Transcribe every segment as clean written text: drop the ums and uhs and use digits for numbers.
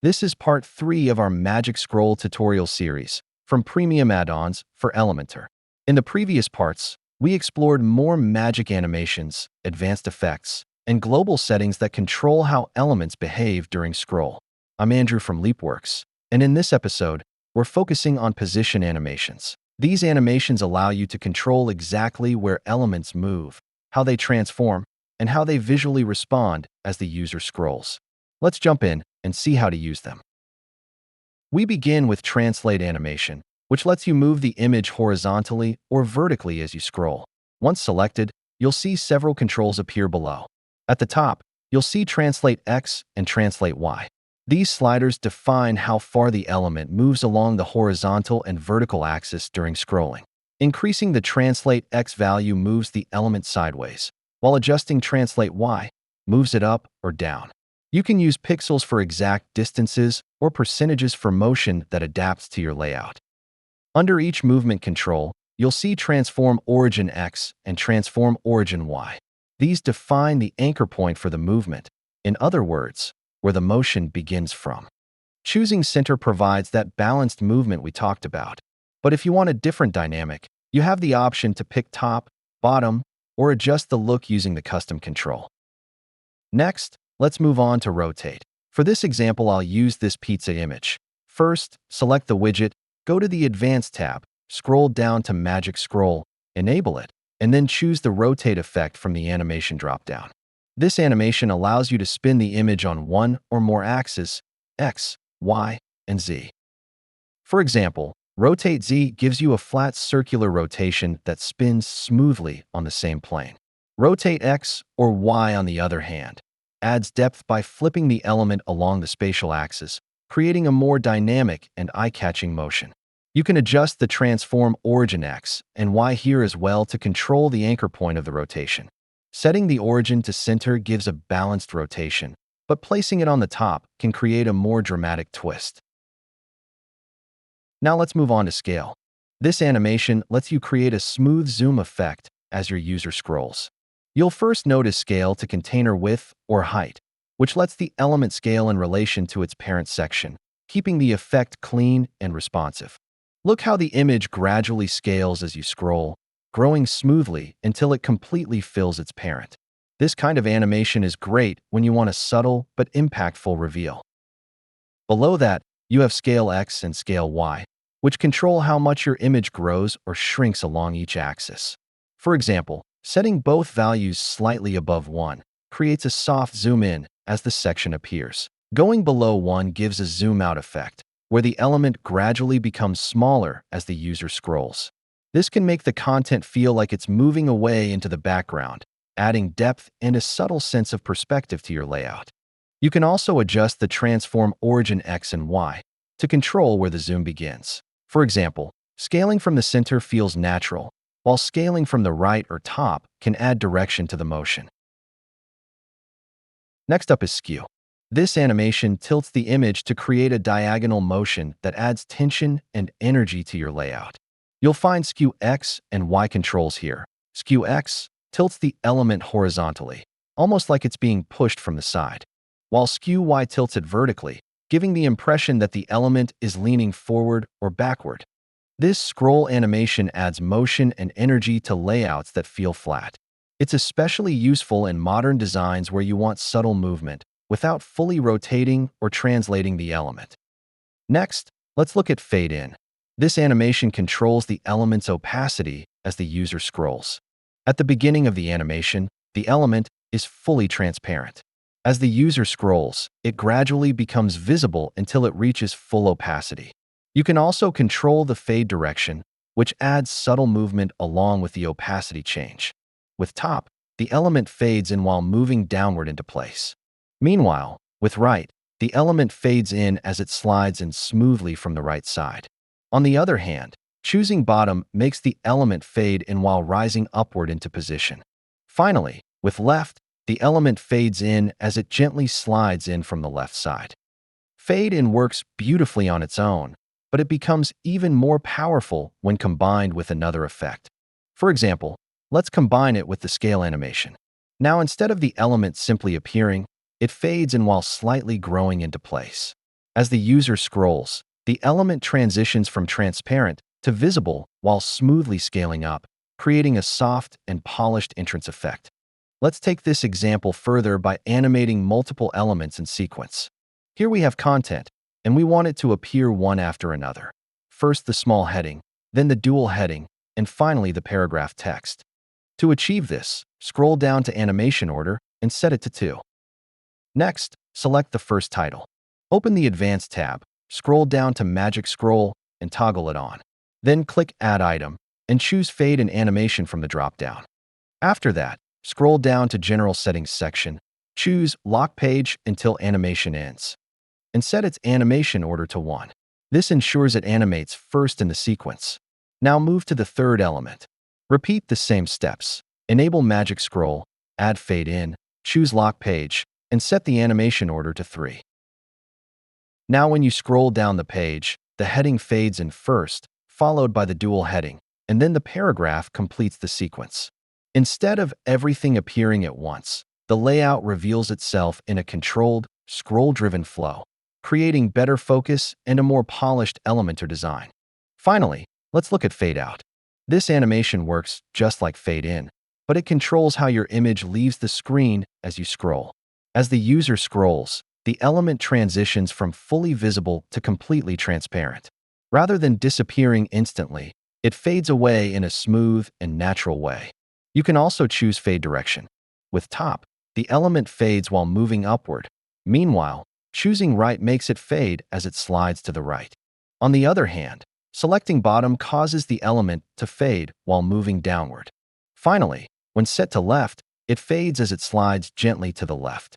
This is part 3 of our Magic Scroll tutorial series from Premium Add-ons for Elementor. In the previous parts, we explored more magic animations, advanced effects, and global settings that control how elements behave during scroll. I'm Andrew from Leapworks, and in this episode, we're focusing on position animations. These animations allow you to control exactly where elements move, how they transform, and how they visually respond as the user scrolls. Let's jump in and see how to use them. We begin with Translate Animation, which lets you move the image horizontally or vertically as you scroll. Once selected, you'll see several controls appear below. At the top, you'll see Translate X and Translate Y. These sliders define how far the element moves along the horizontal and vertical axis during scrolling. Increasing the Translate X value moves the element sideways, while adjusting Translate Y moves it up or down. You can use pixels for exact distances or percentages for motion that adapts to your layout. Under each movement control, you'll see Transform Origin X and Transform Origin Y. These define the anchor point for the movement, in other words, where the motion begins from. Choosing center provides that balanced movement we talked about. But if you want a different dynamic, you have the option to pick top, bottom, or adjust the look using the custom control. Next, let's move on to Rotate. For this example, I'll use this pizza image. First, select the widget, go to the Advanced tab, scroll down to Magic Scroll, enable it, and then choose the Rotate effect from the animation dropdown. This animation allows you to spin the image on one or more axes, X, Y, and Z. For example, Rotate Z gives you a flat circular rotation that spins smoothly on the same plane. Rotate X or Y, on the other hand, adds depth by flipping the element along the spatial axis, creating a more dynamic and eye-catching motion. You can adjust the Transform Origin X and Y here as well to control the anchor point of the rotation. Setting the origin to center gives a balanced rotation, but placing it on the top can create a more dramatic twist. Now let's move on to Scale. This animation lets you create a smooth zoom effect as your user scrolls. You'll first notice Scale to container width or height, which lets the element scale in relation to its parent section, keeping the effect clean and responsive. Look how the image gradually scales as you scroll, growing smoothly until it completely fills its parent. This kind of animation is great when you want a subtle but impactful reveal. Below that, you have Scale X and Scale Y, which control how much your image grows or shrinks along each axis. For example, setting both values slightly above 1 creates a soft zoom in as the section appears. Going below 1 gives a zoom out effect, where the element gradually becomes smaller as the user scrolls. This can make the content feel like it's moving away into the background, adding depth and a subtle sense of perspective to your layout. You can also adjust the Transform Origin X and Y to control where the zoom begins. For example, scaling from the center feels natural, while scaling from the right or top can add direction to the motion. Next up is Skew. This animation tilts the image to create a diagonal motion that adds tension and energy to your layout. You'll find Skew X and Y controls here. Skew X tilts the element horizontally, almost like it's being pushed from the side, while Skew Y tilts it vertically, giving the impression that the element is leaning forward or backward. This scroll animation adds motion and energy to layouts that feel flat. It's especially useful in modern designs where you want subtle movement without fully rotating or translating the element. Next, let's look at Fade In. This animation controls the element's opacity as the user scrolls. At the beginning of the animation, the element is fully transparent. As the user scrolls, it gradually becomes visible until it reaches full opacity. You can also control the fade direction, which adds subtle movement along with the opacity change. With top, the element fades in while moving downward into place. Meanwhile, with right, the element fades in as it slides in smoothly from the right side. On the other hand, choosing bottom makes the element fade in while rising upward into position. Finally, with left, the element fades in as it gently slides in from the left side. Fade in works beautifully on its own, but it becomes even more powerful when combined with another effect. For example, let's combine it with the scale animation. Now, instead of the element simply appearing, it fades in while slightly growing into place. As the user scrolls, the element transitions from transparent to visible while smoothly scaling up, creating a soft and polished entrance effect. Let's take this example further by animating multiple elements in sequence. Here we have content, and we want it to appear one after another. First the small heading, then the dual heading, and finally the paragraph text. To achieve this, scroll down to animation order and set it to 2. Next, select the first title. Open the Advanced tab, scroll down to Magic Scroll, and toggle it on. Then click Add Item, and choose Fade and Animation from the drop-down. After that, scroll down to General Settings section, choose Lock Page until animation ends, and set its animation order to 1. This ensures it animates first in the sequence. Now move to the third element. Repeat the same steps. Enable Magic Scroll, add Fade In, choose Lock Page, and set the animation order to 3. Now when you scroll down the page, the heading fades in first, followed by the dual heading, and then the paragraph completes the sequence. Instead of everything appearing at once, the layout reveals itself in a controlled, scroll-driven flow, creating better focus and a more polished Elementor design. Finally, let's look at Fade Out. This animation works just like Fade In, but it controls how your image leaves the screen as you scroll. As the user scrolls, the element transitions from fully visible to completely transparent. Rather than disappearing instantly, it fades away in a smooth and natural way. You can also choose fade direction. With top, the element fades while moving upward. Meanwhile, choosing right makes it fade as it slides to the right. On the other hand, selecting bottom causes the element to fade while moving downward. Finally, when set to left, it fades as it slides gently to the left.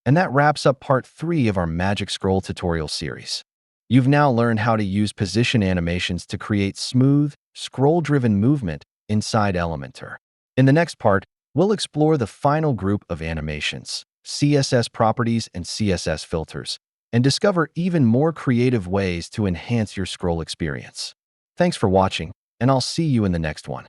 And that wraps up part 3 of our Magic Scroll tutorial series. You've now learned how to use position animations to create smooth, scroll-driven movement inside Elementor. In the next part, we'll explore the final group of animations, CSS properties and CSS filters, and discover even more creative ways to enhance your scroll experience. Thanks for watching, and I'll see you in the next one.